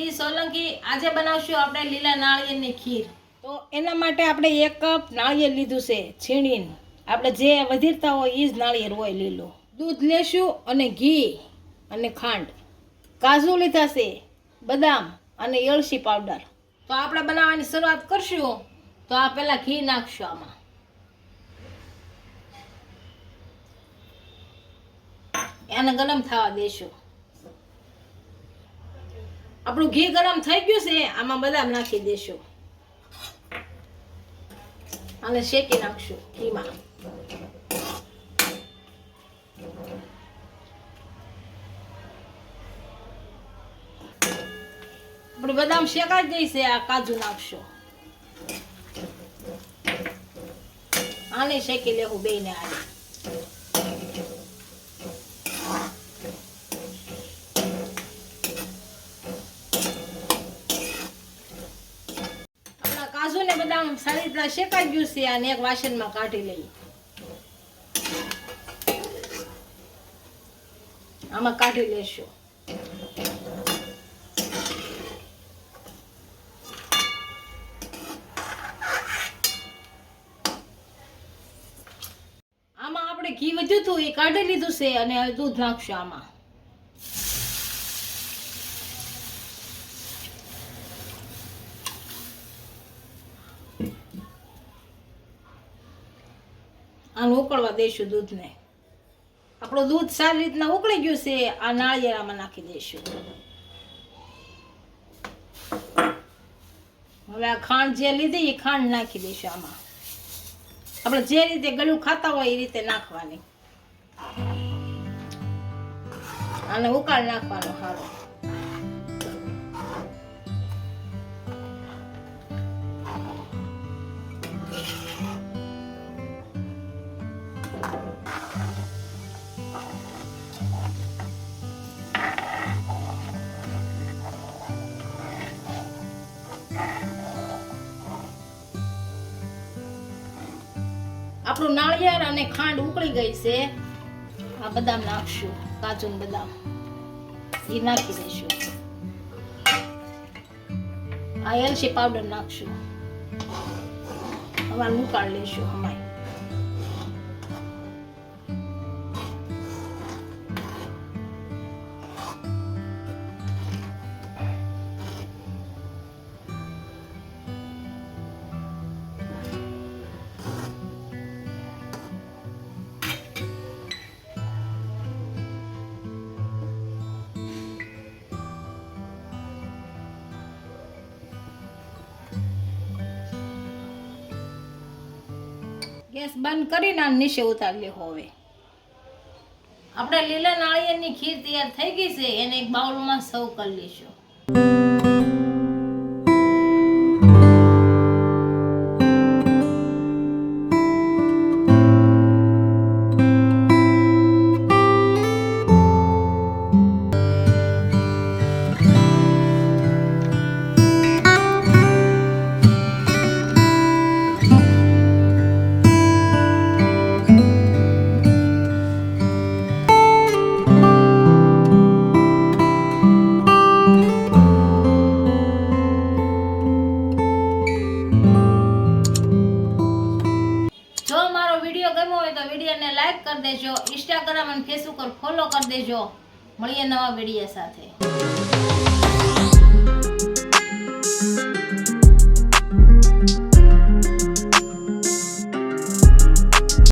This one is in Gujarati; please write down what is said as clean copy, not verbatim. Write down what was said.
મોહનજી સોલંકી। આજે બનાવશું આપણે લીલા નાળિયેરની ખીર। તો એના માટે આપણે 1 કપ નાળિયેર લીધું છે છીણીને। આપણે જે વધીરતા હોય એ જ નાળિયેર હોય લીલું। દૂધ લેશું અને ઘી અને ખાંડ, કાજુ લીધા છે, બદામ અને એલચી પાવડર। તો આપણે બનાવવાની શરૂઆત કરશું। તો આ પહેલા ઘી નાખશું આમાં, એને ગરમ થવા દેશું। આપણું ઘી ગરમ થઈ ગયું છે, આમાં બદામ નાખી દેશું અને શેકી નાખશું ઘીમાં। આપણે બદામ શેકાઈ ગઈ છે, આ કાજુ નાખશું, આને શેકી લેવું બેયને આને। કાજુ ને બદામ સારી રીતના શેકાઈ ગયું છે, આને એક વાસણમાં કાઢી લઈએ। આમાં કાઢી લેશું। આમાં આપણે ઘી વધ્યું હતું એ કાઢી લીધું છે અને હવે દૂધ નાખશું આમાં। આને ઉકળવા દઈશું દૂધને। આપણું દૂધ સારી રીતના ઉકળી ગયું છે, આ નાળિયેર આમાં નાખી દઈશું। હવે આ ખાંડ જે લીધી એ ખાંડ નાખી દઈશું આમાં। આપણે જે રીતે ગળ્યું ખાતા હોય એ રીતે નાખવાની। આને ઉકાળ નાખવાનો સારો। આપણું નાળિયેર અને ખાંડ ઉકળી ગઈ છે। આ બદામ નાખશું, કાજુ ને બદામ એ નાખી દઈશું। આ એલચી પાવડર નાખશું, હવે ઉકાળ લઈશું હમાય। ગેસ બંધ કરીને નીચે ઉતારી લેવો। હવે આપણે લીલા નાળિયેરની ખીર તૈયાર થઈ ગઈ છે, એને એક બાઉલમાં સર્વ કરી લઈશું। વિડીયો ગમ્યો હોય તો વિડીયોને લાઈક કરી દેજો, ઇન્સ્ટાગ્રામ અને ફેસબુક પર ફોલો કરી દેજો। મળીએ નવા વિડીયો સાથે।